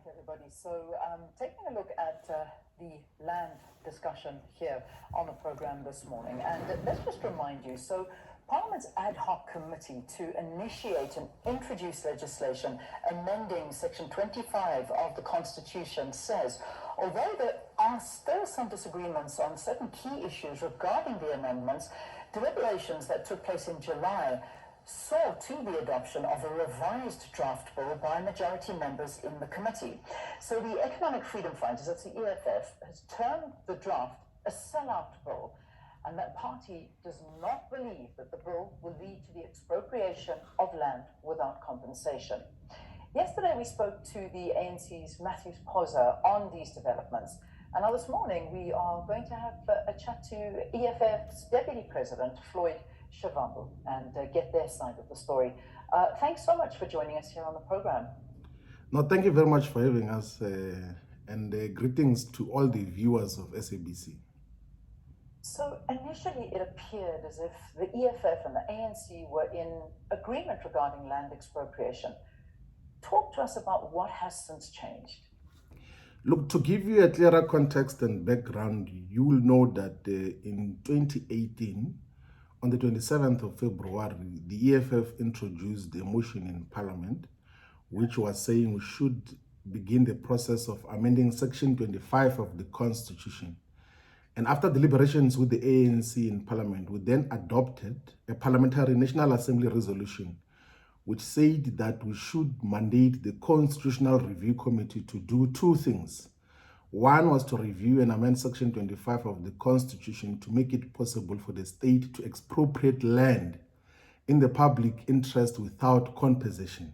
everybody. So taking a look at the land discussion here on the program this morning, and let's just remind you, so Parliament's ad hoc committee to initiate and introduce legislation amending Section 25 of the Constitution says, although there are still some disagreements on certain key issues regarding the amendments, deliberations that took place in July saw to the adoption of a revised draft bill by majority members in the committee. So the Economic Freedom Fighters, that's the EFF, has termed the draft a sellout bill, and that party does not believe that the bill will lead to the expropriation of land without compensation. Yesterday we spoke to the ANC's Matthew Posa on these developments, and now this morning we are going to have a chat to EFF's Deputy President, Floyd Shavambu, and get their side of the story. Thanks so much for joining us here on the program. No, thank you very much for having us, and greetings to all the viewers of SABC. So initially it appeared as if the EFF and the ANC were in agreement regarding land expropriation. Talk to us about what has since changed. Look, to give you a clearer context and background, you will know that in 2018, on the 27th of February, the EFF introduced a motion in Parliament which was saying we should begin the process of amending Section 25 of the Constitution. And after deliberations with the ANC in Parliament, we then adopted a Parliamentary National Assembly resolution which said that we should mandate the Constitutional Review Committee to do two things. One was to review and amend Section 25 of the Constitution to make it possible for the state to expropriate land in the public interest without compensation.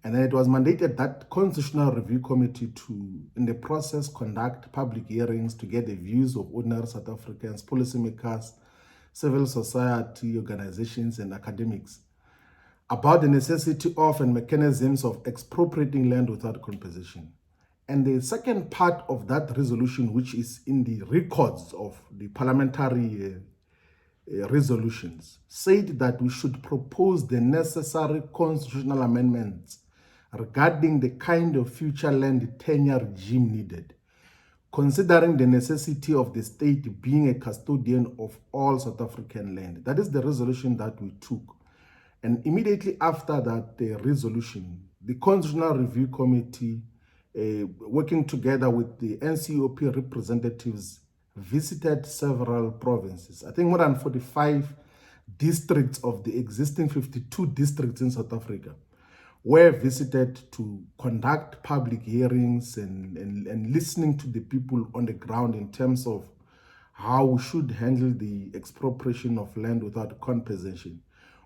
And then it was mandated that Constitutional Review Committee to, in the process, conduct public hearings to get the views of ordinary South Africans, policymakers, civil society organizations, and academics about the necessity of and mechanisms of expropriating land without compensation. And the second part of that resolution, which is in the records of the parliamentary resolutions, said that we should propose the necessary constitutional amendments regarding the kind of future land tenure regime needed, considering the necessity of the state being a custodian of all South African land. That is the resolution that we took. And immediately after that resolution, the Constitutional Review Committee, working together with the NCOP representatives, visited several provinces. I think more than 45 districts of the existing 52 districts in South Africa were visited to conduct public hearings and listening to the people on the ground in terms of how we should handle the expropriation of land without compensation.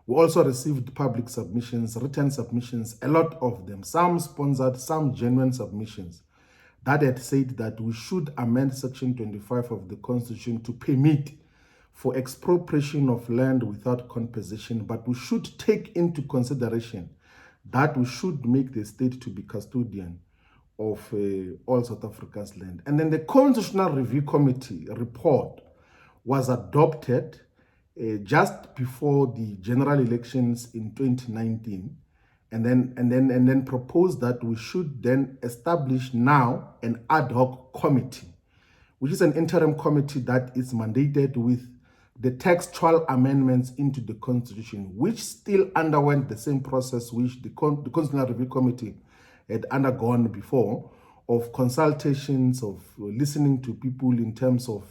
We also received public submissions, written submissions, a lot of them, some sponsored, some genuine submissions, that had said that we should amend Section 25 of the Constitution to permit for expropriation of land without compensation, but we should take into consideration that we should make the state to be custodian of all South Africa's land. And then the Constitutional Review Committee report was adopted just before the general elections in 2019, and then proposed that we should then establish now an ad hoc committee, which is an interim committee that is mandated with the textual amendments into the Constitution, which still underwent the same process which the Constitutional Review Committee had undergone before, of consultations, of listening to people in terms of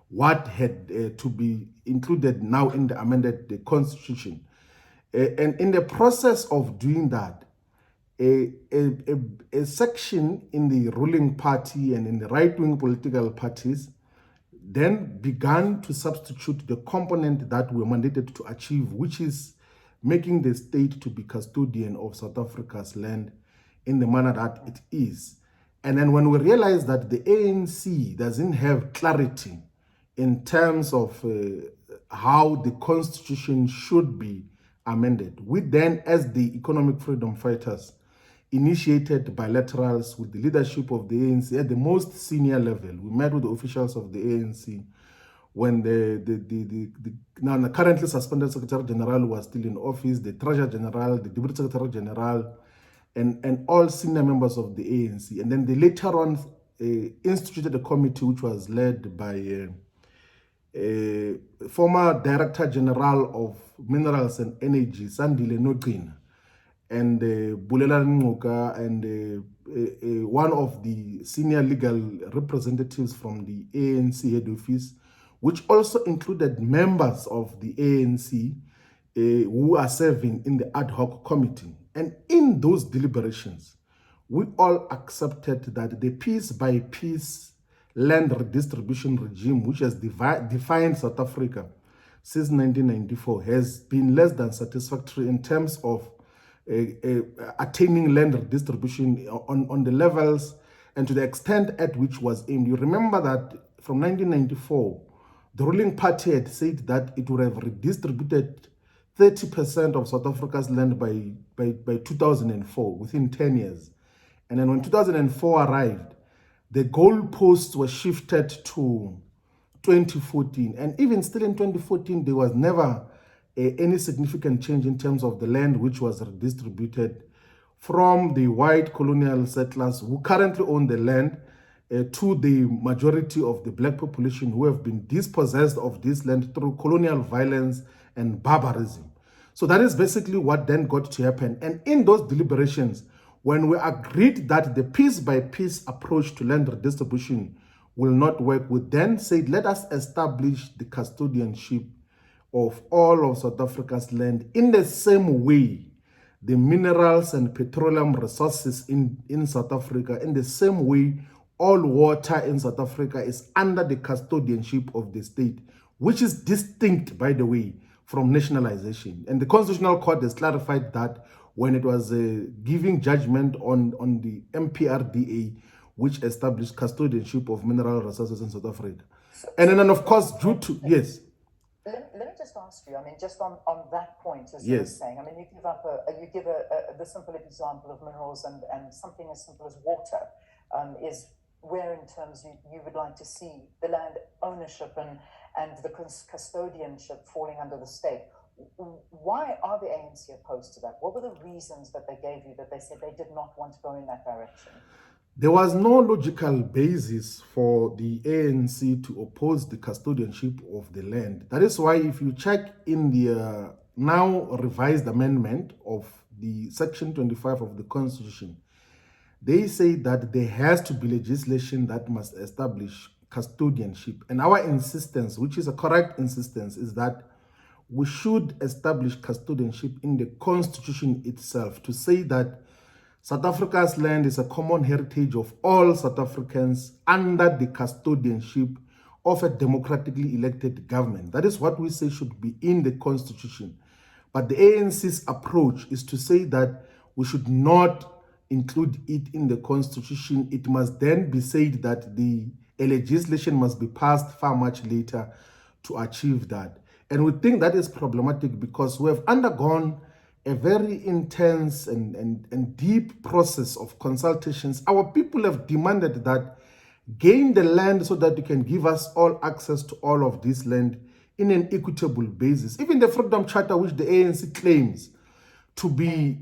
what had to be included now in the amended Constitution. And in the process of doing that, a section in the ruling party and in the right-wing political parties then began to substitute the component that we were mandated to achieve, which is making the state to be custodian of South Africa's land in the manner that it is. And then when we realized that the ANC doesn't have clarity in terms of how the Constitution should be amended, we then, as the Economic Freedom Fighters, initiated bilaterals with the leadership of the ANC at the most senior level. We met with the officials of the ANC when the now currently suspended Secretary General was still in office, the Treasurer General, the Deputy Secretary General, and all senior members of the ANC. And then they later on instituted a committee which was led by former Director General of Minerals and Energy, Sandile Nogqina, and Bulela Nqoka, and one of the senior legal representatives from the ANC head office, which also included members of the ANC who are serving in the ad hoc committee. And in those deliberations, we all accepted that the piece-by-piece land redistribution regime, which has defined South Africa since 1994, has been less than satisfactory in terms of attaining land redistribution on the levels and to the extent at which was aimed. You remember that from 1994, the ruling party had said that it would have redistributed 30% of South Africa's land by 2004, within 10 years. And then when 2004 arrived, the goalposts were shifted to 2014. And even still in 2014, there was never any significant change in terms of the land which was redistributed from the white colonial settlers who currently own the land to the majority of the black population who have been dispossessed of this land through colonial violence and barbarism. So that is basically what then got to happen. And in those deliberations, when we agreed that the piece-by-piece approach to land redistribution will not work, we then said, let us establish the custodianship of all of South Africa's land in the same way the minerals and petroleum resources in South Africa, in the same way all water in South Africa is under the custodianship of the state, which is distinct, by the way, from nationalization. And the Constitutional Court has clarified that when it was giving judgment on the MPRDA, which established custodianship of mineral resources in South Africa. And then, of course, due to, yes. Let me just ask you, I mean, just on that point, as Yes. you were saying, I mean, you give the simple example of minerals and something as simple as water is where in terms you would like to see the land ownership and the custodianship falling under the state. Why are the ANC opposed to that? What were the reasons that they gave you that they said they did not want to go in that direction? There was no logical basis for the ANC to oppose the custodianship of the land. That is why if you check in the now revised amendment of the Section 25 of the Constitution, they say that there has to be legislation that must establish custodianship. And our insistence, which is a correct insistence, is that we should establish custodianship in the Constitution itself to say that South Africa's land is a common heritage of all South Africans under the custodianship of a democratically elected government. That is what we say should be in the Constitution. But the ANC's approach is to say that we should not include it in the Constitution. It must then be said that a legislation must be passed far much later to achieve that. And we think that is problematic because we have undergone a very intense and deep process of consultations. Our people have demanded that gain the land so that you can give us all access to all of this land in an equitable basis. Even the Freedom Charter, which the ANC claims to be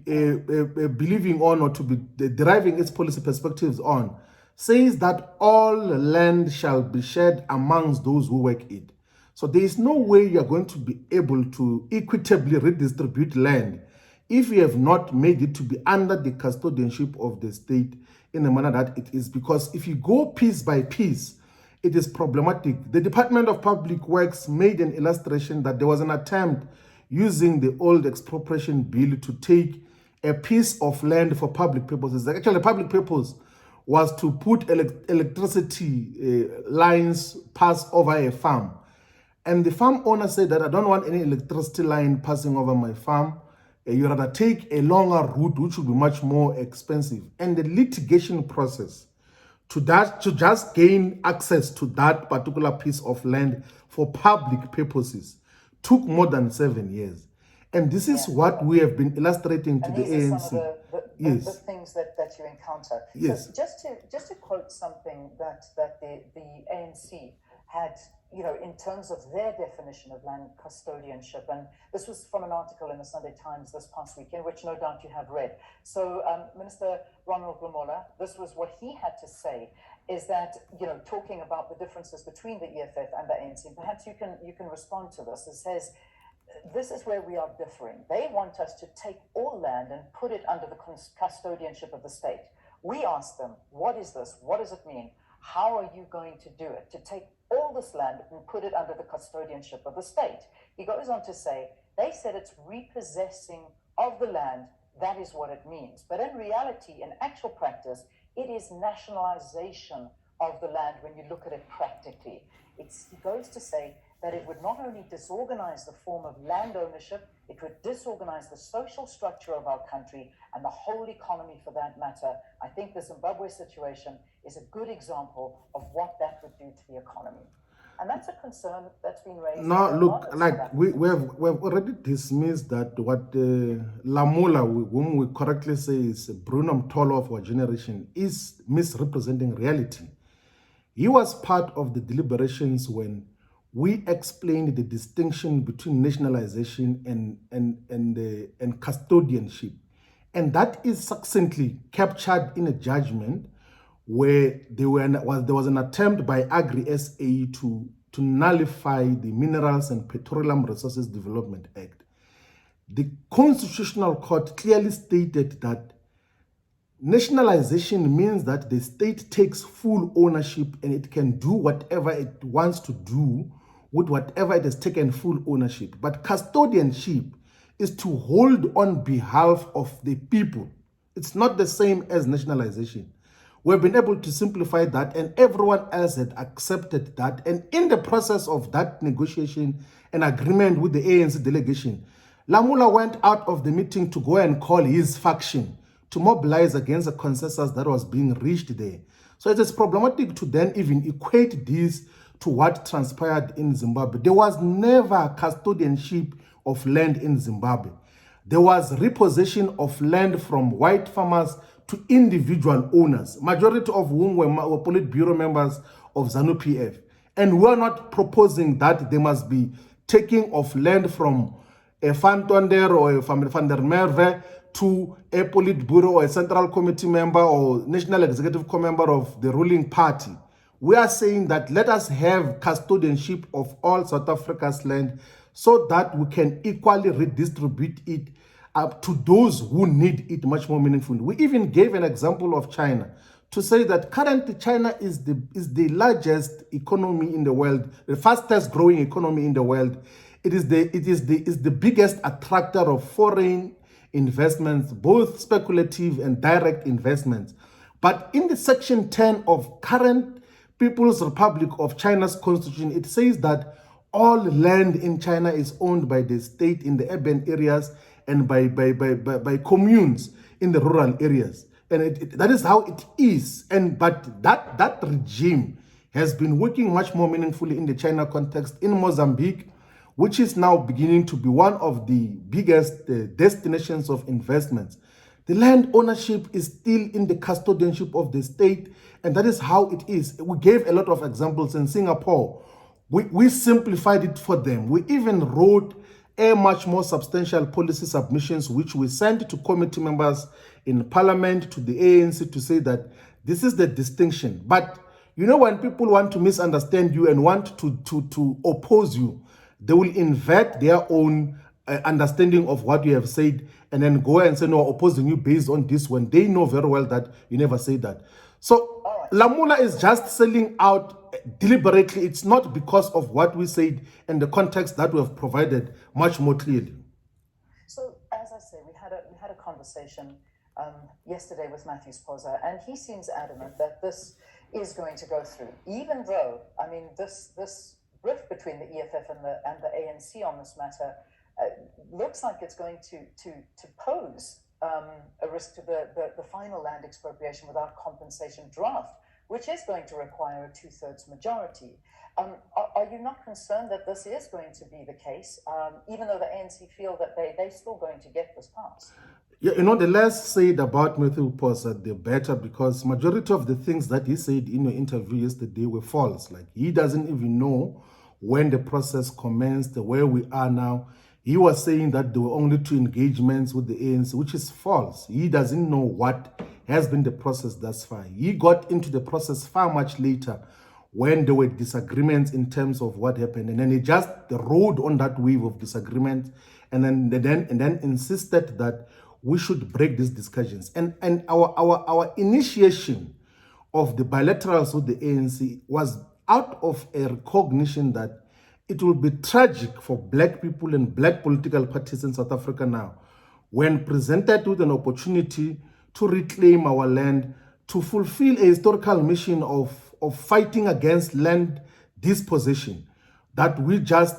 believing on or to be deriving its policy perspectives on, says that all land shall be shared amongst those who work it. So there is no way you are going to be able to equitably redistribute land if you have not made it to be under the custodianship of the state in the manner that it is. Because if you go piece by piece, it is problematic. The Department of Public Works made an illustration that there was an attempt using the old expropriation bill to take a piece of land for public purposes. Actually, the public purpose was to put electricity lines pass over a farm. And the farm owner said that I don't want any electricity line passing over my farm. You rather take a longer route, which will be much more expensive. And the litigation process to just gain access to that particular piece of land for public purposes took more than 7 years. And this is what we have been illustrating to the ANC. Some of the things that you encounter. Yes. So just to quote something that the ANC had, in terms of their definition of land custodianship. And this was from an article in the Sunday Times this past weekend, which no doubt you have read. So Minister Ronald Lamola, this was what he had to say, is that, talking about the differences between the EFF and the ANC, perhaps you can respond to this. It says, this is where we are differing. They want us to take all land and put it under the custodianship of the state. We ask them, what is this? What does it mean? How are you going to do it? To take all this land and put it under the custodianship of the state. He goes on to say, they said it's repossessing of the land. That is what it means. But in reality, in actual practice, it is nationalization of the land when you look at it practically. He goes to say that it would not only disorganize the form of land ownership, it would disorganize the social structure of our country and the whole economy for that matter. I think the Zimbabwe situation is a good example of what that would do to the economy. And that's a concern that's been raised. Now, look, like we have already dismissed that what Lamola, whom we correctly say is Bruno Mtolo of our generation, is misrepresenting reality. He was part of the deliberations when we explained the distinction between nationalization and custodianship. And that is succinctly captured in a judgment where there was an attempt by Agri-SA to nullify the Minerals and Petroleum Resources Development Act. The Constitutional Court clearly stated that nationalization means that the state takes full ownership and it can do whatever it wants to do with whatever it has taken full ownership. But custodianship is to hold on behalf of the people. It's not the same as nationalization. We've been able to simplify that, and everyone else had accepted that. And in the process of that negotiation and agreement with the ANC delegation, Lamola went out of the meeting to go and call his faction to mobilize against the consensus that was being reached there. So it is problematic to then even equate this to what transpired in Zimbabwe. There was never custodianship of land in Zimbabwe. There was repossession of land from white farmers to individual owners, majority of whom were Politburo members of ZANU-PF. And we're not proposing that there must be taking of land from a Van Tonder or a Van der Merwe to a Politburo or a Central Committee member or National Executive member of the ruling party. We are saying that let us have custodianship of all South Africa's land so that we can equally redistribute it up to those who need it much more meaningfully. We even gave an example of China to say that currently China is the largest economy in the world, the fastest growing economy in the world. It is the biggest attractor of foreign investments, both speculative and direct investments. But in the section 10 of current People's Republic of China's constitution, it says that all land in China is owned by the state in the urban areas and by communes in the rural areas. And that is how it is. But that regime has been working much more meaningfully in the China context in Mozambique, which is now beginning to be one of the biggest destinations of investments. The land ownership is still in the custodianship of the state, and that is how it is. We gave a lot of examples in Singapore. We simplified it for them. We even wrote a much more substantial policy submissions, which we sent to committee members in parliament, to the ANC, to say that this is the distinction. But you know, when people want to misunderstand you and want to oppose you, they will invert their own understanding of what you have said and then go and say, no, opposing you based on this, when they know very well that you never say that. So Lamola is just selling out deliberately. It's not because of what we said and the context that we have provided much more clearly. So, as I say, we had a conversation yesterday with Matthew Sposa, and he seems adamant that this is going to go through, even though, I mean, this rift between the EFF and the ANC on this matter looks like it's going to pose a risk to the final land expropriation without compensation draft, which is going to require a 2/3 majority. Are you not concerned that this is going to be the case, even though the ANC feel that they're still going to get this passed? Yeah, you know, the less said about Matthew Posa, the better, because majority of the things that he said in your interview yesterday were false. Like, he doesn't even know when the process commenced, where we are now. He was saying that there were only 2 engagements with the ANC, which is false. He doesn't know what has been the process thus far. He got into the process far much later, when there were disagreements in terms of what happened, and then he just rode on that wave of disagreement, and then insisted that we should break these discussions. And our initiation of the bilaterals with the ANC was out of a recognition that it will be tragic for black people and black political parties in South Africa now, when presented with an opportunity to reclaim our land, to fulfill a historical mission of fighting against land dispossession, that we just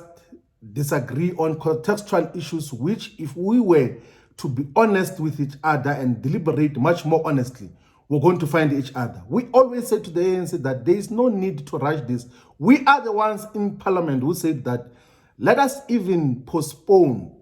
disagree on contextual issues, which, if we were to be honest with each other and deliberate much more honestly, we're going to find each other. We always say to the ANC that there is no need to rush this. We are the ones in Parliament who said that let us even postpone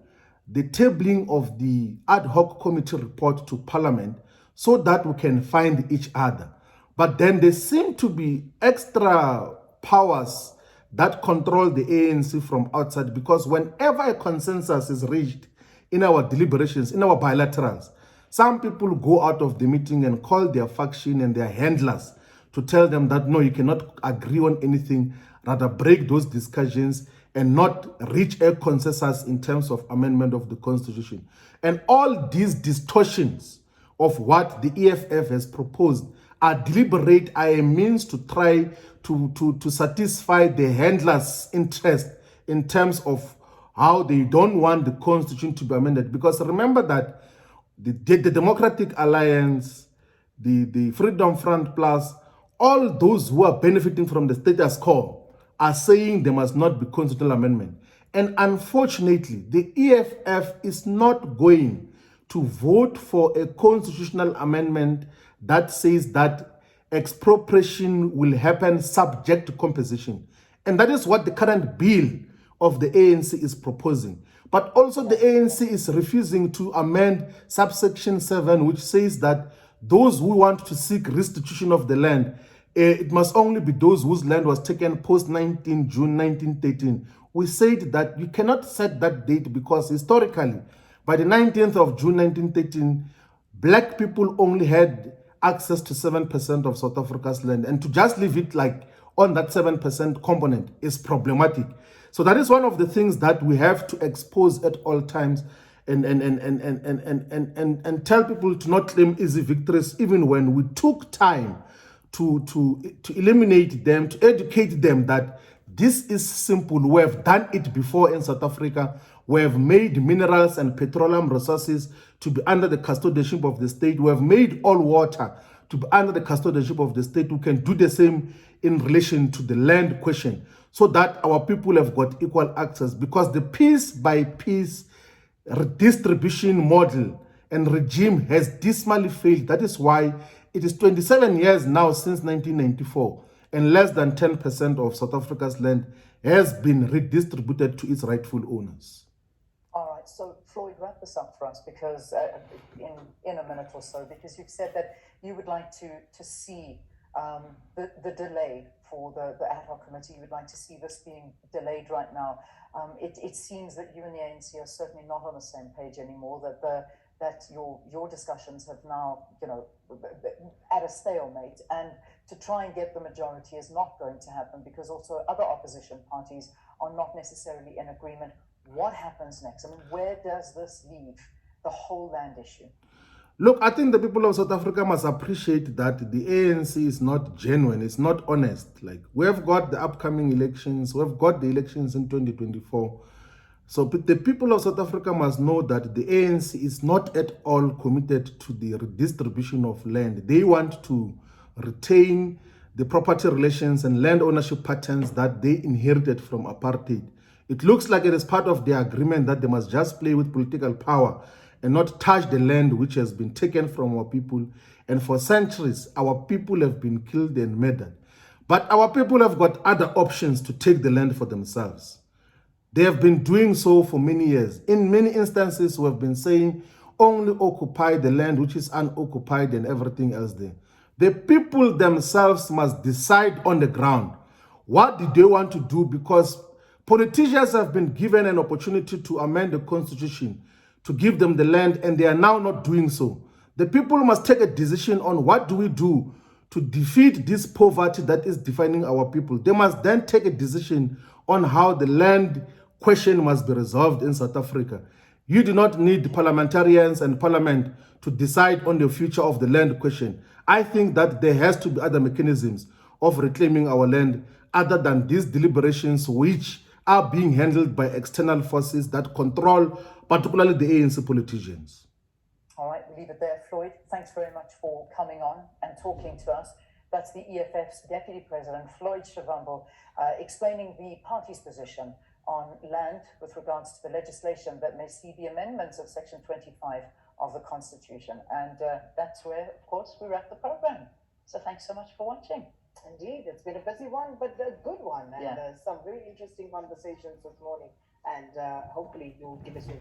the tabling of the ad hoc committee report to Parliament so that we can find each other. But then there seem to be extra powers that control the ANC from outside, because whenever a consensus is reached in our deliberations, in our bilaterals, some people go out of the meeting and call their faction and their handlers to tell them that, no, you cannot agree on anything, rather break those discussions and not reach a consensus in terms of amendment of the Constitution. And all these distortions of what the EFF has proposed are deliberate, are a means to try to satisfy the handlers' interest in terms of how they don't want the Constitution to be amended. Because remember that the Democratic Alliance, the Freedom Front Plus, all those who are benefiting from the status quo are saying there must not be constitutional amendment. And unfortunately, the EFF is not going to vote for a constitutional amendment that says that expropriation will happen subject to compensation. And that is what the current bill of the ANC is proposing. But also the ANC is refusing to amend subsection 7, which says that those who want to seek restitution of the land, it must only be those whose land was taken post 19 June 1913. We said that you cannot set that date because historically, by the 19th of June 1913, black people only had access to 7% of South Africa's land. And to just leave it like on that 7% component is problematic. So that is one of the things that we have to expose at all times, and tell people to not claim easy victories, even when we took time to eliminate them, to educate them that this is simple. We have done it before in South Africa. We have made minerals and petroleum resources to be under the custodianship of the state. We have made all water to be under the custodianship of the state. We can do the same in relation to the land question, so that our people have got equal access, because the piece by piece redistribution model and regime has dismally failed. That is why it is 27 years now since 1994, and less than 10% of South Africa's land has been redistributed to its rightful owners. All right, so Floyd, wrap this up for us, because in a minute or so, because you've said that you would like to see the delay for the ad hoc committee. You would like to see this being delayed right now. It seems that you and the ANC are certainly not on the same page anymore, that your discussions have now, at a stalemate, and to try and get the majority is not going to happen, because also other opposition parties are not necessarily in agreement. What happens next? I mean, where does this leave the whole land issue? Look, I think the people of South Africa must appreciate that the ANC is not genuine, it's not honest. Like, we have got the upcoming elections, we've got the elections in 2024. So the people of South Africa must know that the ANC is not at all committed to the redistribution of land. They want to retain the property relations and land ownership patterns that they inherited from apartheid. It looks like it is part of their agreement that they must just play with political power and not touch the land which has been taken from our people. And for centuries, our people have been killed and murdered. But our people have got other options to take the land for themselves. They have been doing so for many years. In many instances, we have been saying, only occupy the land which is unoccupied and everything else there. The people themselves must decide on the ground. What do they want to do? Because politicians have been given an opportunity to amend the constitution to give them the land, and they are now not doing so. The people must take a decision on what do we do to defeat this poverty that is defining our people. They must then take a decision on how the land question must be resolved in South Africa. You do not need parliamentarians and parliament to decide on the future of the land question. I think that there has to be other mechanisms of reclaiming our land other than these deliberations which are being handled by external forces that control particularly the ANC politicians. All right, we'll leave it there. Floyd, thanks very much for coming on and talking to us. That's the EFF's Deputy President, Floyd Shivambu, explaining the party's position on land with regards to the legislation that may see the amendments of Section 25 of the Constitution. And that's where, of course, we wrap the program. So thanks so much for watching. Indeed, it's been a busy one, but a good one, and some very interesting conversations this morning. And hopefully you'll give us your